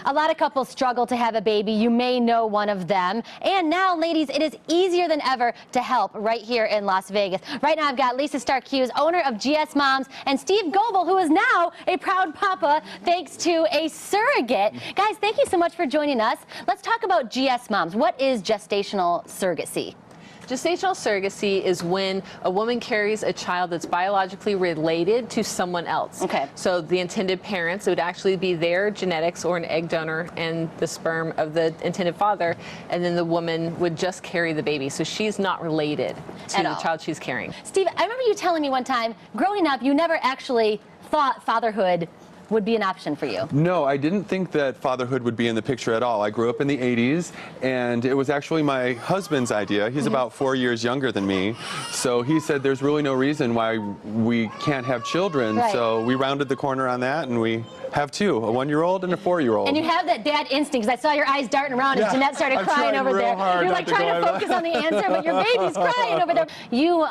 A lot of couples struggle to have a baby. You may know one of them. And now, ladies, it is easier than ever to help right here in Las Vegas. Right now, I've got Lisa Stark-Hughes, owner of GSMoms, and Steve Goebel, who is now a proud papa thanks to a surrogate. Guys, thank you so much for joining us. Let's talk about GSMoms. What is gestational surrogacy? Gestational surrogacy is when a woman carries a child that's biologically related to someone else. Okay. So the intended parents, it would actually be their genetics or an egg donor and the sperm of the intended father, and then the woman would just carry the baby. So she's not related to the child she's carrying. Steve, I remember you telling me one time, growing up, you never actually thought fatherhood would be an option for you. No, I didn't think that fatherhood would be in the picture at all. I grew up in the 80s, and it was actually my husband's idea. He's about 4 years younger than me, so he said there's really no reason why we can't have children. Right. So we rounded the corner on that, and we have two, a 1-year-old and a 4-year-old. And you have that dad instinct, because I saw your eyes darting around as Jeanette started crying over there. You're like trying to focus on the answer, but your baby's crying over there. You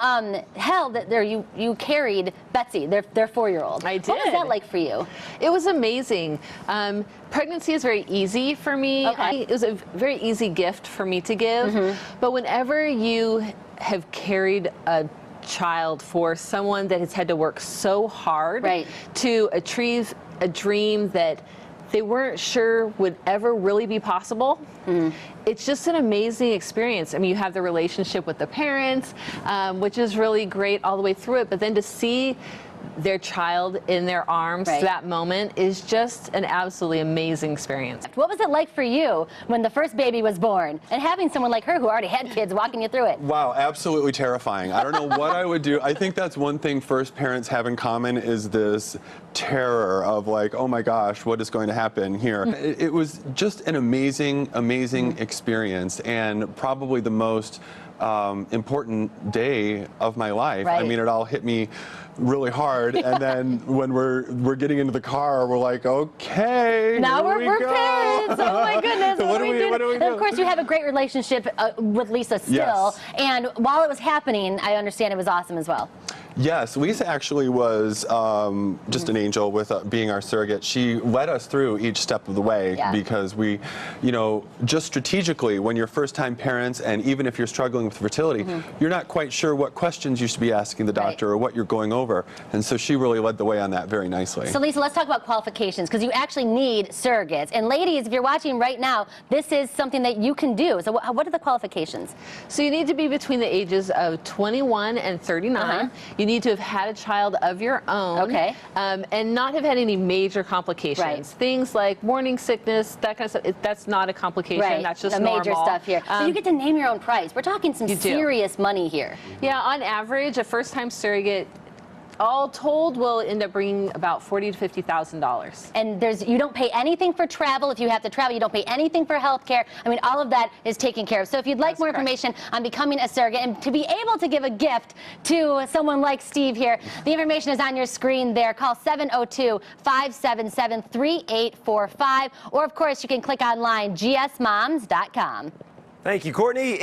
you carried Betsy, their 4-year-old. I did. What was that like for you? It was amazing. Pregnancy is very easy for me. Okay. It was a very easy gift for me to give. But whenever you have carried a child for someone that has had to work so hard to achieve a dream that they weren't sure would ever really be possible, it's just an amazing experience. I mean, you have the relationship with the parents, which is really great all the way through it, but then to see their child in their arms that moment is just an absolutely amazing experience. What was it like for you when the first baby was born and having someone like her who already had kids walking you through it? Wow, absolutely terrifying. I don't know what I would do. I think that's one thing first parents have in common is this terror of like, oh my gosh, what is going to happen here? It was just an amazing, amazing experience, and probably the most important day of my life. I mean, it all hit me really hard, and then when we're getting into the car, we're like, okay, now we're parents. Oh my goodness, what do we do? And of course, you have a great relationship with Lisa still. Yes. And while it was happening, I understand it was awesome as well. Yes, Lisa actually was just an angel with being our surrogate. She led us through each step of the way because we, you know, just strategically, when you're first-time parents, and even if you're struggling with fertility, you're not quite sure what questions you should be asking the doctor or what you're going over. And so she really led the way on that very nicely. So Lisa, let's talk about qualifications, because you actually need surrogates. And ladies, if you're watching right now, this is something that you can do. So what are the qualifications? So you need to be between the ages of 21 and 39. You need to have had a child of your own, and not have had any major complications. Things like morning sickness, that kind of stuff, that's not a complication. That's just normal. The major stuff here. So you get to name your own price. We're talking some serious money here. Yeah, on average, a first-time surrogate, all told, will end up bringing about $40,000 to $50,000. And you don't pay anything for travel. If you have to travel, you don't pay anything for health care. I mean, all of that is taken care of. So if you'd like more information on becoming a surrogate and to be able to give a gift to someone like Steve here, the information is on your screen there. Call 702-577-3845. Or, of course, you can click online, gsmoms.com. Thank you, Courtney.